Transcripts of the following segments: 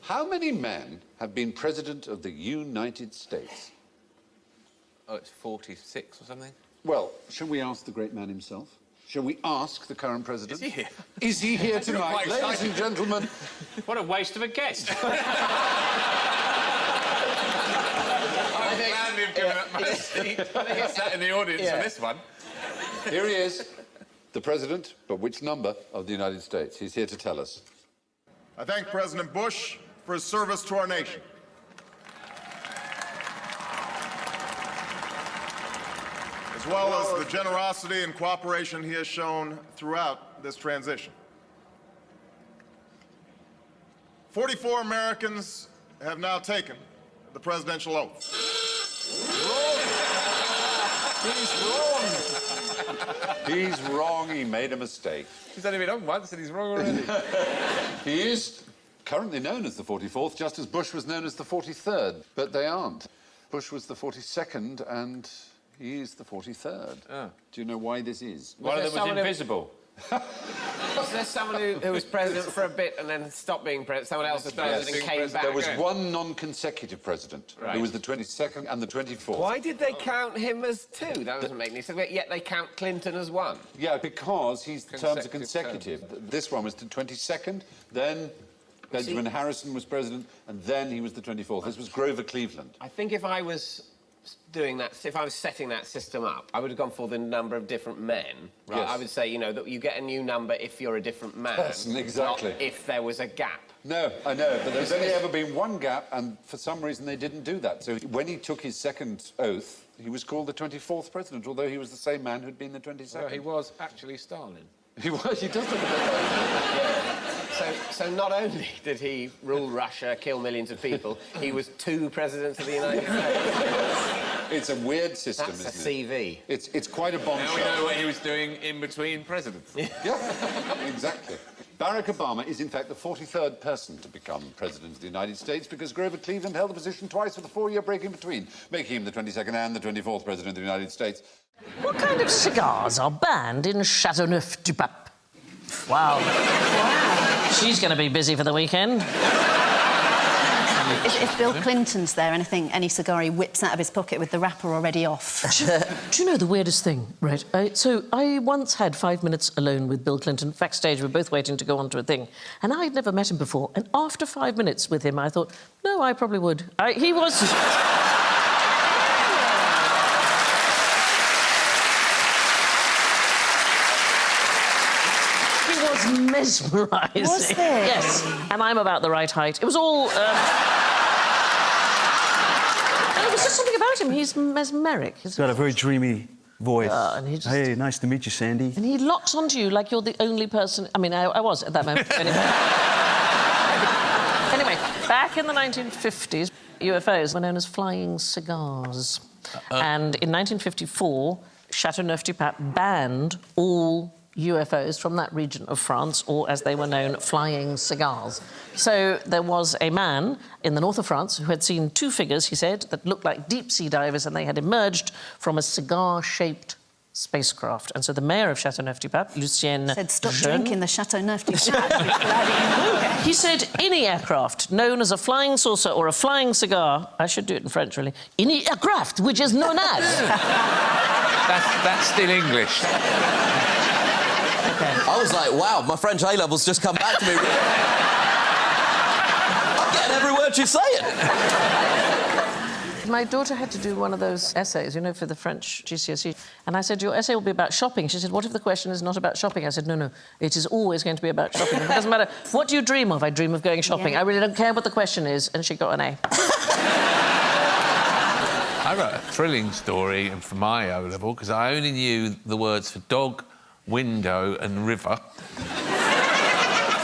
How many men have been president of the United States? Oh, it's 46 or something. Well, shall we ask the great man himself? Shall we ask the current president? Is he here? Is he here tonight? Ladies and gentlemen. What a waste of a guest. I'm glad we've given up my seat. I think I sat in the audience for this one. Here he is, the president, but which number of the United States? He's here to tell us. I thank President Bush for his service to our nation. As well as the generosity and cooperation he has shown throughout this transition. 44 Americans have now taken the presidential oath. He's wrong. He made a mistake. He's only been on once and he's wrong already. He is currently known as the 44th, just as Bush was known as the 43rd, but they aren't. Bush was the 42nd and he is the 43rd. Oh. Do you know why this is? One of them was invisible. Was there someone who was president for a bit and then stopped being president? Someone else was president and came back? There was one non-consecutive president, Right. who was the 22nd and the 24th. Why did they count him as two? That doesn't make any sense. Yet they count Clinton as one. Yeah, because his terms are Consecutive consecutive. This one was the 22nd, then Benjamin Harrison was president, and then he was the 24th. This was Grover Cleveland. I think if I was doing that, if I was setting that system up, I would have gone for the number of different men. Right? Yes. I would say, you know, that you get a new number if you're a different man. Person, exactly. Not if there was a gap. No, I know, but there's only ever been one gap, and for some reason they didn't do that. So when he took his second oath, he was called the 24th president, although he was the same man who'd been the 22nd. Well, he was actually Stalin. He was, he does look a bit like So not only did he rule Russia, kill millions of people, he was two presidents of the United States. It's a weird system, That's isn't it? a CV. It's quite a bombshell. Now we know what he was doing in between presidents. Yeah, exactly. Barack Obama is, in fact, the 43rd person to become president of the United States because Grover Cleveland held the position twice with a 4-year break in between, making him the 22nd and the 24th president of the United States. What kind of cigars are banned in Chateauneuf-du-Pape? Wow. She's going to be busy for the weekend. If Bill Clinton's there, any cigar he whips out of his pocket with the wrapper already off. Do you know the weirdest thing, right? So I once had 5 minutes alone with Bill Clinton. Backstage, we were both waiting to go on to a thing. And I'd never met him before. And after 5 minutes with him, I thought, no, I probably would. He was... mesmerising. Was it? Yes, and I'm about the right height. It was all... there was just something about him. He's mesmeric. He's got a very dreamy voice. And he just... Hey, nice to meet you, Sandy. And he locks onto you like you're the only person... I mean, I was at that moment. Anyway, back in the 1950s, UFOs were known as flying cigars. And in 1954, Chateauneuf-du-Pape banned all UFOs from that region of France, or as they were known, flying cigars. So there was a man in the north of France who had seen two figures, he said, that looked like deep-sea divers, and they had emerged from a cigar-shaped spacecraft. And so the mayor of Chateauneuf-du-Pape, Lucien Said, stop Jeune, drinking the Chateauneuf-du-Pape. he said, any aircraft known as a flying saucer or a flying cigar... I should do it in French, really. Any aircraft which is known as... That's still English. I was like, wow, my French A-levels just come back to me. I'm getting every word she's saying. My daughter had to do one of those essays, you know, for the French GCSE. And I said, your essay will be about shopping. She said, what if the question is not about shopping? I said, no, it is always going to be about shopping. It doesn't matter. What do you dream of? I dream of going shopping. Yeah. I really don't care what the question is. And she got an A. I wrote a thrilling story for my O-level because I only knew the words for dog, window and river.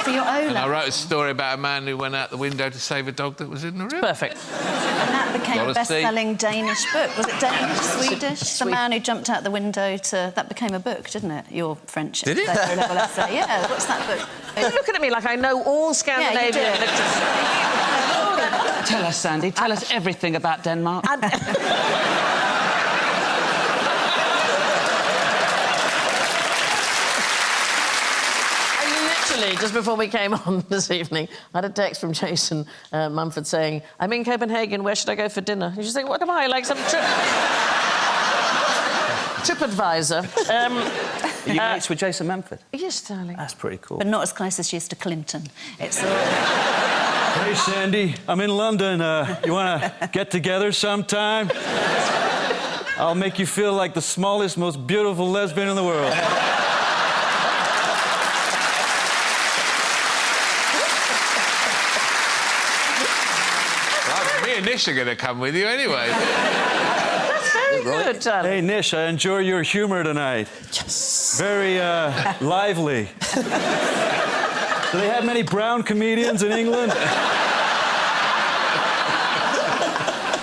For your O-level? And I wrote a story about a man who went out the window to save a dog that was in the river. Perfect. And that became a best-selling Danish book. Was it Danish, Swedish? The man who jumped out the window to... That became a book, didn't it? Your French Did it? O-level essay. Yeah, what's that book? You're looking at me like I know all Scandinavian literature. Tell us, Sandy. Tell us everything about Denmark. Actually, just before we came on this evening, I had a text from Jason Mumford saying, I'm in Copenhagen, where should I go for dinner? You just think, what am I, like some TripAdvisor. Are you mates with Jason Mumford? Yes, darling. That's pretty cool. But not as close as she is to Clinton. It's all... Hey, Sandy, I'm in London. You want to get together sometime? I'll make you feel like the smallest, most beautiful lesbian in the world. Well, me and Nish are going to come with you anyway. That's very good, darling. Hey, Nish, I enjoy your humour tonight. Yes. Very lively. Do they have many brown comedians in England?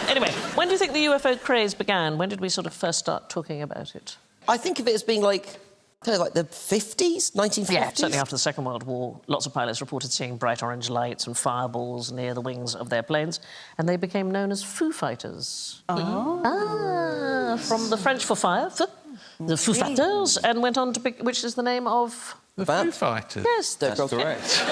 Anyway, when do you think the UFO craze began? When did we sort of first start talking about it? I think of it as being like the 50s, 1950s? Yeah, certainly after the Second World War, lots of pilots reported seeing bright orange lights and fireballs near the wings of their planes, and they became known as Foo Fighters. Oh. Ah, from the French for fire, the Foo Fighters, and went on to pick, which is the name of... The Foo Fighters. Yes, That's correct.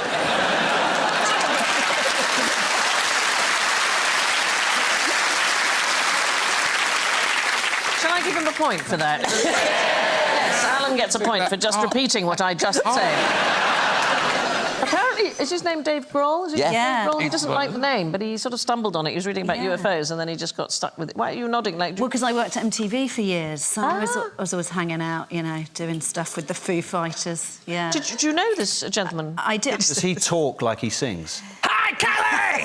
Shall I give him a point for that? Yes, Alan gets a point for just repeating what I just said. Apparently, is his name Dave Grohl? Is it Yeah. Dave Grohl? He doesn't like the name, but he sort of stumbled on it. He was reading about UFOs and then he just got stuck with it. Why are you nodding? Like, Well, because I worked at MTV for years, so I was always hanging out, you know, doing stuff with the Foo Fighters, yeah. Did you know this gentleman? I did. Does he talk like he sings? Hi, Kelly!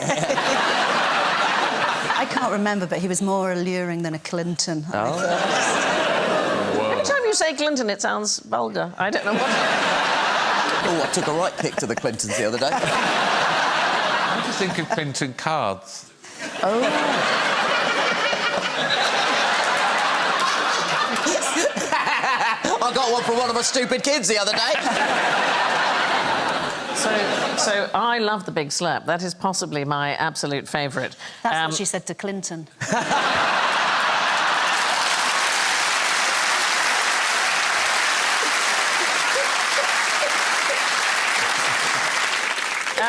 I can't remember, but he was more alluring than a Clinton. Every time you say Clinton, it sounds vulgar. I don't know what... Oh, I took a right pick to the Clintons the other day. I just think of Clinton cards. Oh. I got one from one of my stupid kids the other day. So I love the Big Slap. That is possibly my absolute favourite. That's what she said to Clinton.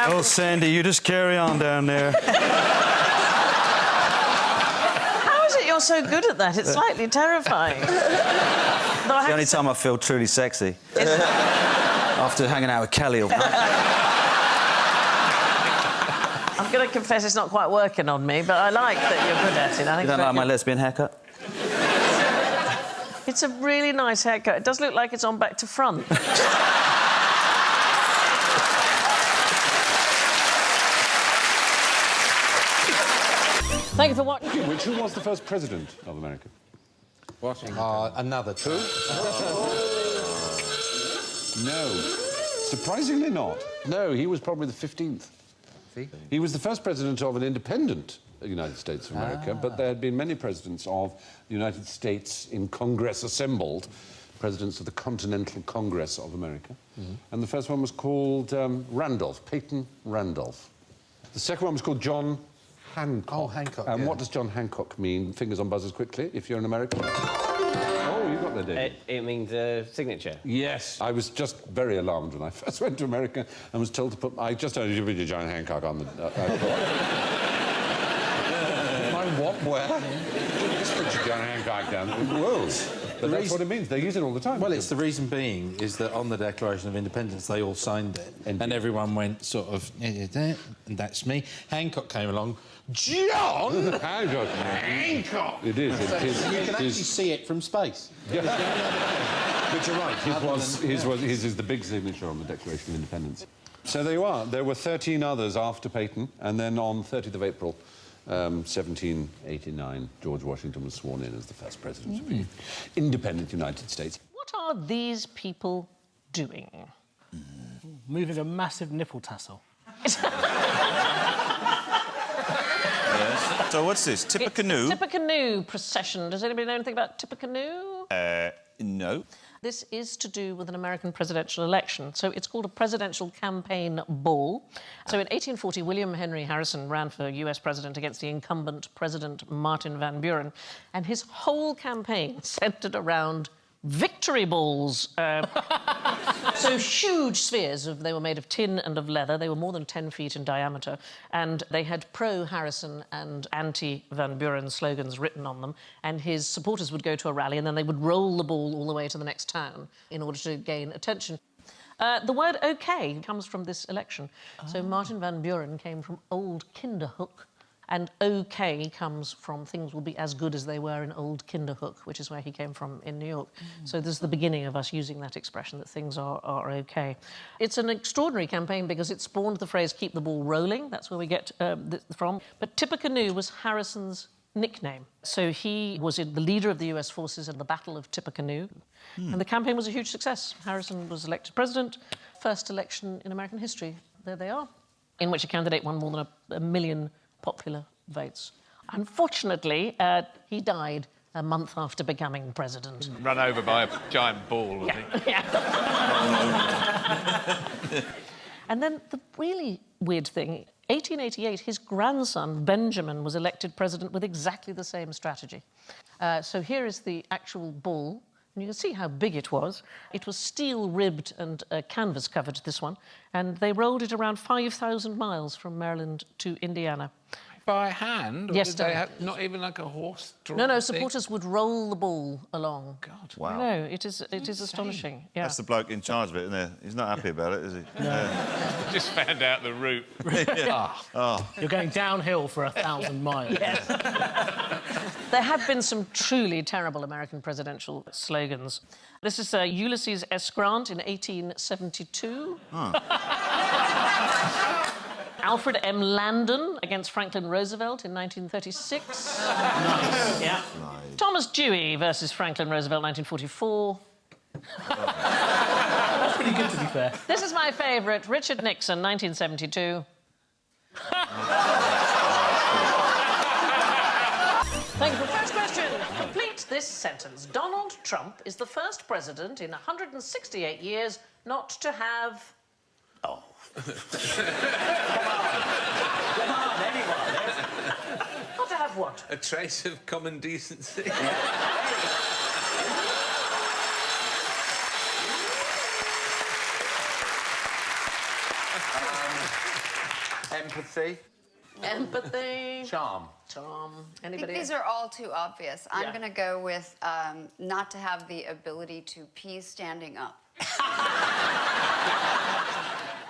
Oh, Sandy, you just carry on down there. How is it you're so good at that? It's slightly terrifying. The only time I feel truly sexy. After hanging out with Kelly all night. I'm going to confess it's not quite working on me, but I like that you're good at it. I think You don't like my lesbian haircut? It's a really nice haircut. It does look like it's on back to front. Thank you for watching. Who was the first president of America? Another two. No. Surprisingly not. No, he was probably the 15th. See? He was the first president of an independent United States of America, but there had been many presidents of the United States in Congress assembled, presidents of the Continental Congress of America. And the first one was called Randolph, Peyton Randolph. The second one was called John Hancock. Oh, Hancock, And yeah. what does John Hancock mean? Fingers on buzzers quickly, if you're an American. Oh, you got there, David. It means signature. Yes. I was just very alarmed when I first went to America and was told to put... I just heard you put John Hancock on the... My what? Where? Just put your John Hancock down. Whoa. But that's what it means. They use it all the time. Well, it's the reason being is that on the Declaration of Independence they all signed it, and everyone went sort of, and that's me. Hancock came along. John Hancock. Hancock. It is. So you can actually see it from space. Yeah. But you're right. His is the big signature on the Declaration of Independence. So there you are. There were 13 others after Peyton, and then on 30th of April, 1789, George Washington was sworn in as the first president of the independent United States. What are these people doing? Moving a massive nipple tassel. So what's this? Tippecanoe? Tippecanoe procession. Does anybody know anything about Tippecanoe? No. This is to do with an American presidential election. So it's called a presidential campaign ball. So in 1840, William Henry Harrison ran for US president against the incumbent President Martin Van Buren, and his whole campaign centred around Victory balls. So huge spheres. They were made of tin and of leather. They were more than 10 feet in diameter. And they had pro-Harrison and anti-Van Buren slogans written on them. And his supporters would go to a rally and then they would roll the ball all the way to the next town in order to gain attention. The word OK comes from this election. So Martin Van Buren came from Old Kinderhook, and OK comes from things will be as good as they were in Old Kinderhook, which is where he came from in New York. So this is the beginning of us using that expression, that things are OK. It's an extraordinary campaign because it spawned the phrase keep the ball rolling. That's where we get from. But Tippecanoe was Harrison's nickname. So he was the leader of the US forces in the Battle of Tippecanoe. And the campaign was a huge success. Harrison was elected president. First election in American history. There they are. In which a candidate won more than a million popular votes. Unfortunately, he died a month after becoming president. Run over by a giant ball, I think. Yeah. And then the really weird thing, 1888, his grandson, Benjamin, was elected president with exactly the same strategy. So here is the actual ball. And you can see how big it was. It was steel-ribbed and canvas-covered, this one, and they rolled it around 5,000 miles from Maryland to Indiana. By hand? Or Yes, did they Darren. have not even like a horse drawn No, thing? supporters would roll the ball along. God. Wow. No, it is astonishing. Yeah. That's the bloke in charge of it, isn't he? He's not happy about it, is he? No. Just found out the route. You're going downhill for 1,000 miles. Yes. There have been some truly terrible American presidential slogans. This is Ulysses S. Grant in 1872. Alfred M. Landon against Franklin Roosevelt in 1936. Nice. Yeah. Nice. Thomas Dewey versus Franklin Roosevelt, 1944. That's pretty good, to be fair. This is my favourite, Richard Nixon, 1972. Thank you for the first question. Complete this sentence. Donald Trump is the first president in 168 years not to have... Oh. Come on, anyone. Not to have what? A trace of common decency. Empathy. Empathy. Charm. Charm. I think Anybody? these are all too obvious. I'm Yeah. going to go with not to have the ability to pee standing up.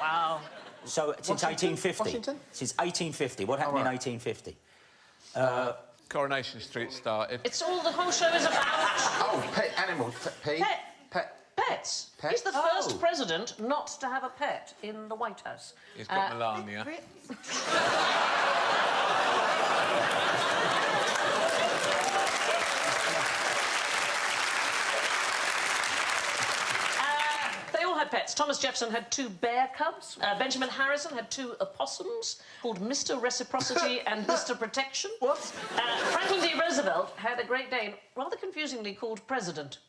Wow. So, since 1850? Washington? Since 1850. What happened in 1850? Coronation Street started. It's all the whole show is about. Oh, pet animals. Pet. Pets. Pet? He's the first president not to have a pet in the White House. He's got Melania. They all had pets. Thomas Jefferson had 2 bear cubs. Benjamin Harrison had 2 opossums called Mr. Reciprocity and Mr. Protection. What? Franklin D. Roosevelt had a Great Dane, rather confusingly called President.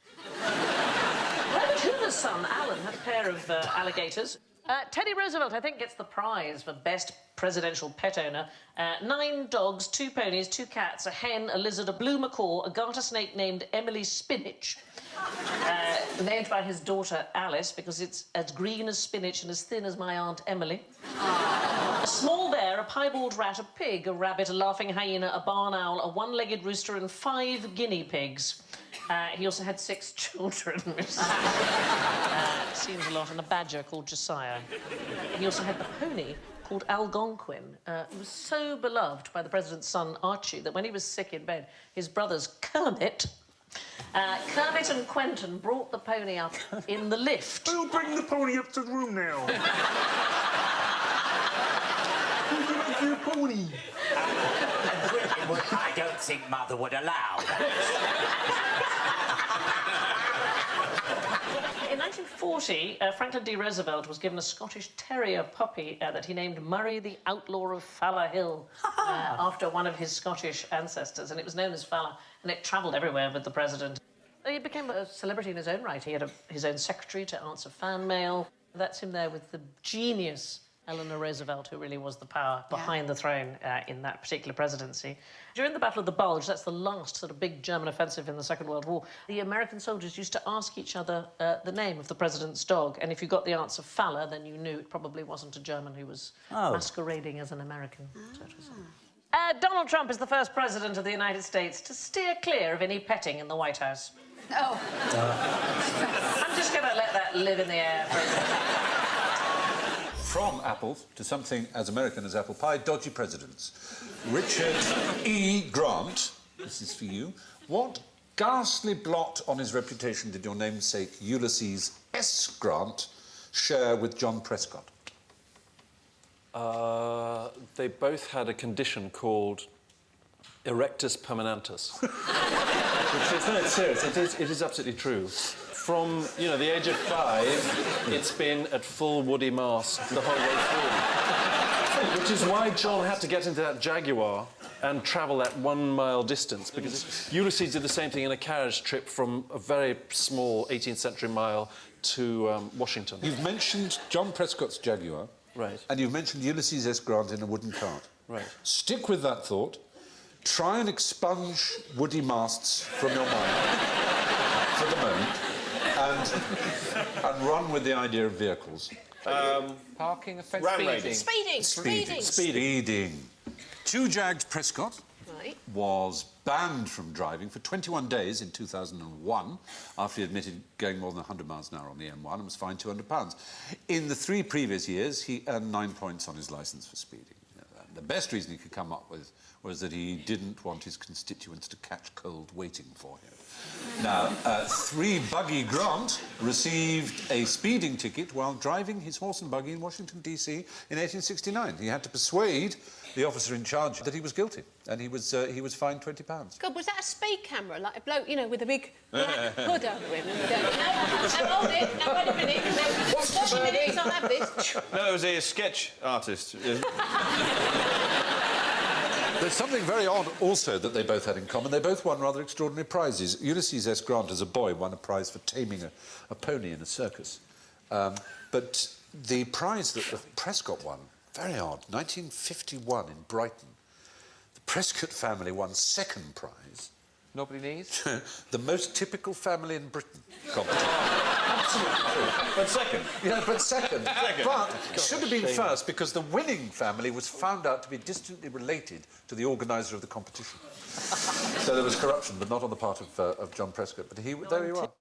Robert Hoover's son, Alan, had a pair of alligators. Teddy Roosevelt, I think, gets the prize for best presidential pet owner. 9 dogs, 2 ponies, 2 cats, a hen, a lizard, a blue macaw, a garter snake named Emily Spinach, named by his daughter Alice because it's as green as spinach and as thin as my Aunt Emily. A small bear, a piebald rat, a pig, a rabbit, a laughing hyena, a barn owl, a one-legged rooster and 5 guinea pigs. He also had 6 children, which seems a lot, and a badger called Josiah. He also had the pony called Algonquin, who was so beloved by the president's son, Archie, that when he was sick in bed, his brothers Kermit and Quentin brought the pony up in the lift. Who'll bring the pony up to the room now? Who's going to do a pony? I don't think Mother would allow that. In 1940, Franklin D. Roosevelt was given a Scottish Terrier puppy that he named Murray the Outlaw of Fala Hill after one of his Scottish ancestors, and it was known as Fala, and it travelled everywhere with the president. He became a celebrity in his own right. He had his own secretary to answer fan mail. That's him there with the genius Eleanor Roosevelt, who really was the power behind the throne in that particular presidency. During the Battle of the Bulge, that's the last sort of big German offensive in the Second World War, the American soldiers used to ask each other the name of the president's dog, and if you got the answer Faller, then you knew it probably wasn't a German who was masquerading as an American. Donald Trump is the first president of the United States to steer clear of any petting in the White House. Oh. I'm just going to let that live in the air for a second. From apples to something as American as apple pie, dodgy presidents. Richard E. Grant, this is for you. What ghastly blot on his reputation did your namesake Ulysses S. Grant share with John Prescott? They both had a condition called erectus permanentus. Which is, no, it's serious. It is absolutely true. From, you know, the age of 5, it's been at full Woody mast the whole way through. Which is why John had to get into that Jaguar and travel that 1 mile distance, because Ulysses did the same thing in a carriage trip from a very small 18th century mile to Washington. You've mentioned John Prescott's Jaguar. Right. And you've mentioned Ulysses S. Grant in a wooden cart. Right. Stick with that thought. Try and expunge Woody masts from your mind for the moment. And run with the idea of vehicles. Parking offence. Speeding. Two-jagged Prescott Right. was banned from driving for 21 days in 2001 after he admitted going more than 100 miles an hour on the M1 and was fined £200. In the 3 previous years, he earned 9 points on his licence for speeding. The best reason he could come up with was that he didn't want his constituents to catch cold waiting for him. Now, 3-Buggy Grant received a speeding ticket while driving his horse and buggy in Washington, D.C. in 1869. He had to persuade the officer in charge that he was guilty, and he was fined £20. God, was that a speed camera? Like a bloke, you know, with a big black hood over him? And now hold it, now wait a minute. Watch a minute, I'll have this. No, it was a sketch artist. There's something very odd also that they both had in common. They both won rather extraordinary prizes. Ulysses S. Grant, as a boy, won a prize for taming a pony in a circus. But the prize that Prescott won, very odd, 1951 in Brighton. The Prescott family won second prize. Nobody needs? The most typical family in Britain competition. But second. Yeah, but second. But it should have been first because the winning family was found out to be distantly related to the organiser of the competition. So there was corruption, but not on the part of John Prescott. But there you are.